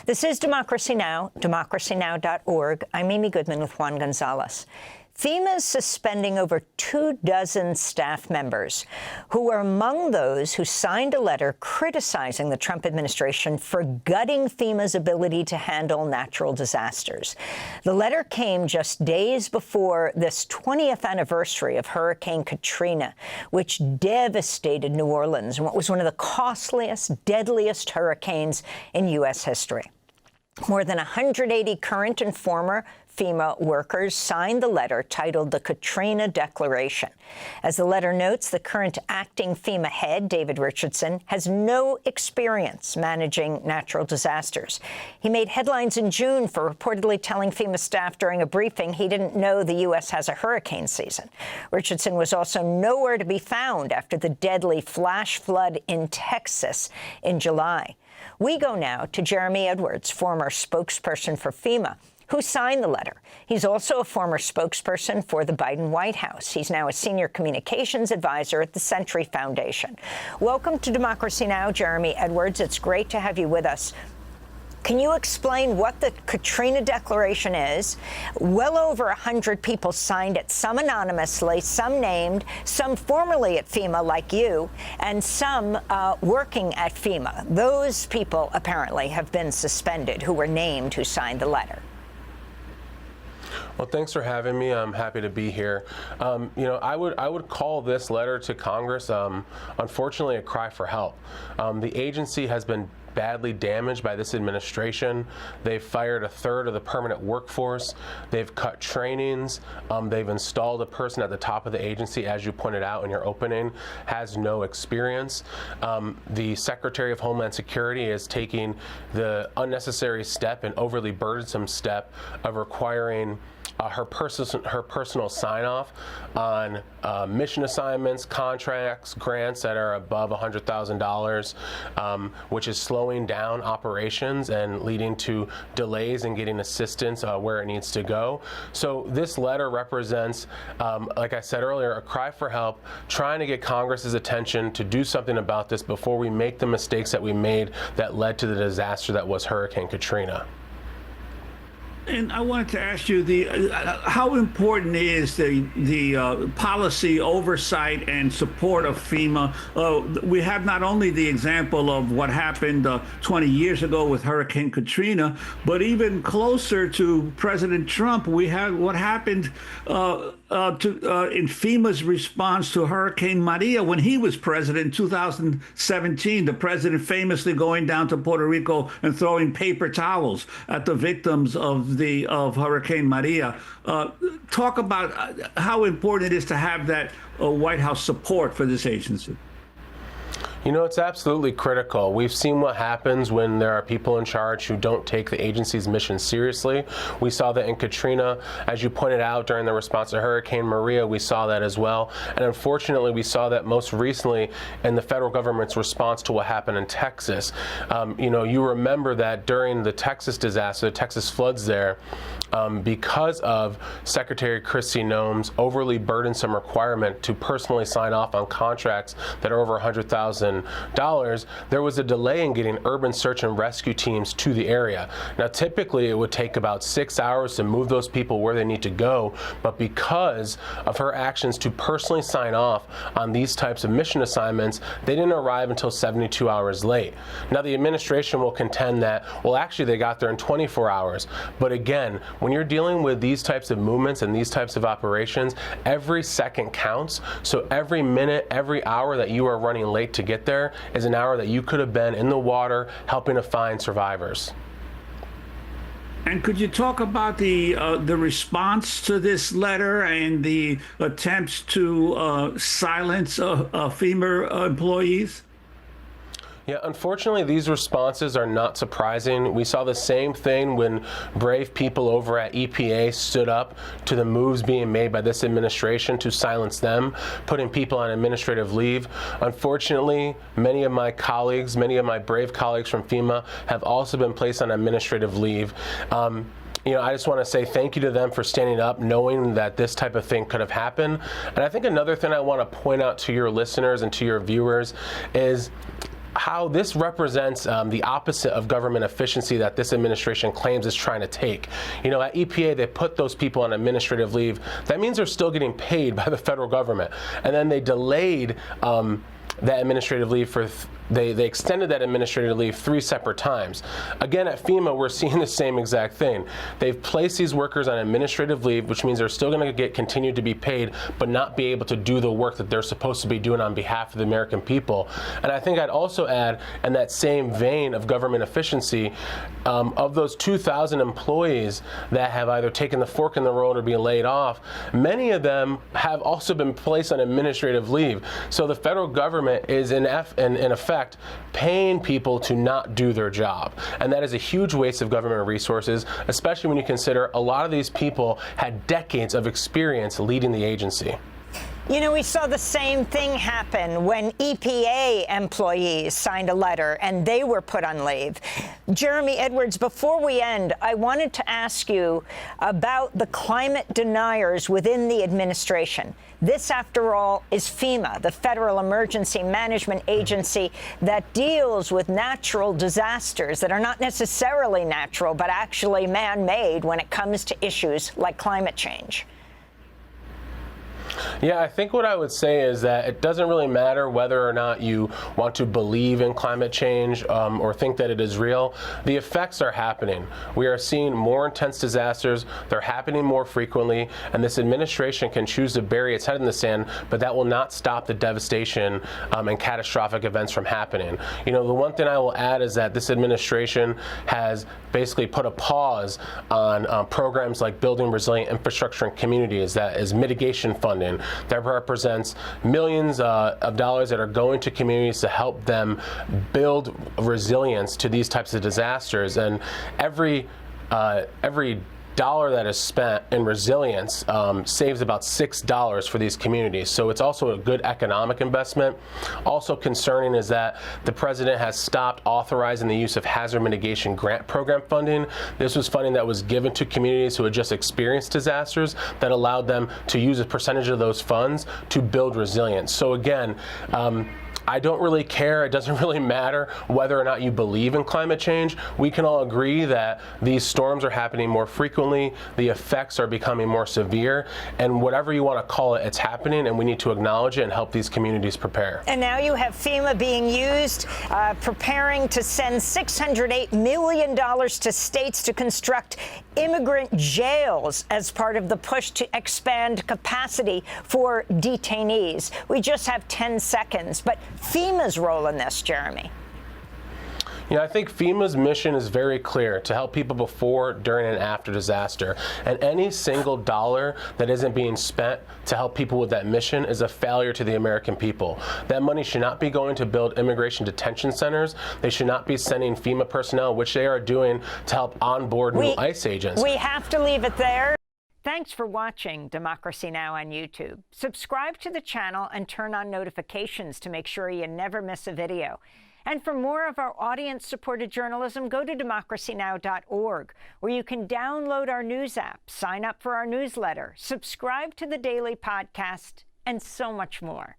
This is Democracy Now!, democracynow.org. I'm Amy Goodman with Juan Gonzalez. FEMA is suspending over 24 staff members who are among those who signed a letter criticizing the Trump administration for gutting FEMA's ability to handle natural disasters. The letter came just days before this 20th anniversary of Hurricane Katrina, which devastated New Orleans and what was one of the costliest, deadliest hurricanes in U.S. history. More than 180 current and former FEMA workers signed the letter titled the Katrina Declaration. As the letter notes, the current acting FEMA head, David Richardson, has no experience managing natural disasters. He made headlines in June for reportedly telling FEMA staff during a briefing he didn't know the U.S. has a hurricane season. Richardson was also nowhere to be found after the deadly flash flood in Texas in July. We go now to Jeremy Edwards, former spokesperson for FEMA, who signed the letter. He's also a former spokesperson for the Biden White House. He's now a senior communications advisor at the Century Foundation. Welcome to Democracy Now!, Jeremy Edwards. It's great to have you with us. Can you explain what the Katrina Declaration is? Well over 100 people signed it, some anonymously, some named, some formerly at FEMA like you, and some working at FEMA. Those people apparently have been suspended who were named who signed the letter. Well, thanks for having me. I'm happy to be here. I would call this letter to Congress, unfortunately, a cry for help. The agency has been badly damaged by this administration. They've fired a third of the permanent workforce. They've cut trainings. They've installed a person at the top of the agency, as you pointed out in your opening, has no experience. The Secretary of Homeland Security is taking the unnecessary step and overly burdensome step of requiring her personal sign-off on mission assignments, contracts, grants that are above $100,000, which is slowing down operations and leading to delays in getting assistance where it needs to go. So this letter represents, like I said earlier, a cry for help, trying to get Congress's attention to do something about this before we make the mistakes that we made that led to the disaster that was Hurricane Katrina. And I wanted to ask you how important is the policy oversight and support of FEMA? We have not only the example of what happened 20 years ago with Hurricane Katrina, but even closer to President Trump, we have what happened in FEMA's response to Hurricane Maria when he was president in 2017. The president famously going down to Puerto Rico and throwing paper towels at the victims of Hurricane Maria. Talk about how important it is to have that White House support for this agency. You know, it's absolutely critical. We've seen what happens when there are people in charge who don't take the agency's mission seriously. We saw that in Katrina. As you pointed out during the response to Hurricane Maria, we saw that as well. And unfortunately, we saw that most recently in the federal government's response to what happened in Texas. You remember that during the Texas disaster, the Texas floods there, because of Secretary Kristi Noem's overly burdensome requirement to personally sign off on contracts that are over $100,000, there was a delay in getting urban search and rescue teams to the area. Now, typically, it would take about 6 hours to move those people where they need to go, but because of her actions to personally sign off on these types of mission assignments, they didn't arrive until 72 hours late. Now, the administration will contend that, well, actually, they got there in 24 hours. But again, when you're dealing with these types of movements and these types of operations, every second counts. So every minute, every hour that you are running late to get there is an hour that you could have been in the water helping to find survivors. And could you talk about the response to this letter and the attempts to silence FEMA employees? Yeah, unfortunately, these responses are not surprising. We saw the same thing when brave people over at EPA stood up to the moves being made by this administration to silence them, putting people on administrative leave. Unfortunately, many of my colleagues, many of my brave colleagues from FEMA have also been placed on administrative leave. I just want to say thank you to them for standing up, knowing that this type of thing could have happened. And I think another thing I want to point out to your listeners and to your viewers is how this represents the opposite of government efficiency that this administration claims is trying to take. You know, at EPA, they put those people on administrative leave. That means they're still getting paid by the federal government. And then they delayed that administrative leave for they extended that administrative leave 3 separate times. Again, at FEMA, we're seeing the same exact thing. They've placed these workers on administrative leave, which means they're still going to continue to be paid, but not be able to do the work that they're supposed to be doing on behalf of the American people. And I think I'd also add, in that same vein of government efficiency, of those 2,000 employees that have either taken the fork in the road or being laid off, many of them have also been placed on administrative leave. So the federal government is in effect paying people to not do their job. And that is a huge waste of government resources, especially when you consider a lot of these people had decades of experience leading the agency. You know, we saw the same thing happen when EPA employees signed a letter and they were put on leave. Jeremy Edwards, before we end, I wanted to ask you about the climate deniers within the administration. This, after all, is FEMA, the Federal Emergency Management Agency that deals with natural disasters that are not necessarily natural, but actually man-made when it comes to issues like climate change. Yeah, I think what I would say is that it doesn't really matter whether or not you want to believe in climate change or think that it is real. The effects are happening. We are seeing more intense disasters. They're happening more frequently, and this administration can choose to bury its head in the sand, but that will not stop the devastation and catastrophic events from happening. You know, the one thing I will add is that this administration has basically put a pause on programs like building resilient infrastructure in communities, that is mitigation funding. That represents millions of dollars that are going to communities to help them build resilience to these types of disasters. And every dollar that is spent in resilience saves about $6 for these communities. So it's also a good economic investment. Also concerning is that the president has stopped authorizing the use of hazard mitigation grant program funding. This was funding that was given to communities who had just experienced disasters that allowed them to use a percentage of those funds to build resilience. So again, I don't really care. It doesn't really matter whether or not you believe in climate change. We can all agree that these storms are happening more frequently. The effects are becoming more severe. And whatever you want to call it, it's happening, and we need to acknowledge it and help these communities prepare. And now you have FEMA being used, preparing to send $608 million to states to construct immigrant jails as part of the push to expand capacity for detainees. We just have 10 seconds, but FEMA's role in this, Jeremy? You know, I think FEMA's mission is very clear: to help people before, during, and after disaster. And any single dollar that isn't being spent to help people with that mission is a failure to the American people. That money should not be going to build immigration detention centers. They should not be sending FEMA personnel, which they are doing, to help onboard new ICE agents. We have to leave it there. Thanks for watching Democracy Now! On YouTube. Subscribe to the channel and turn on notifications to make sure you never miss a video. And for more of our audience-supported journalism, go to democracynow.org, where you can download our news app, sign up for our newsletter, subscribe to the daily podcast, and so much more.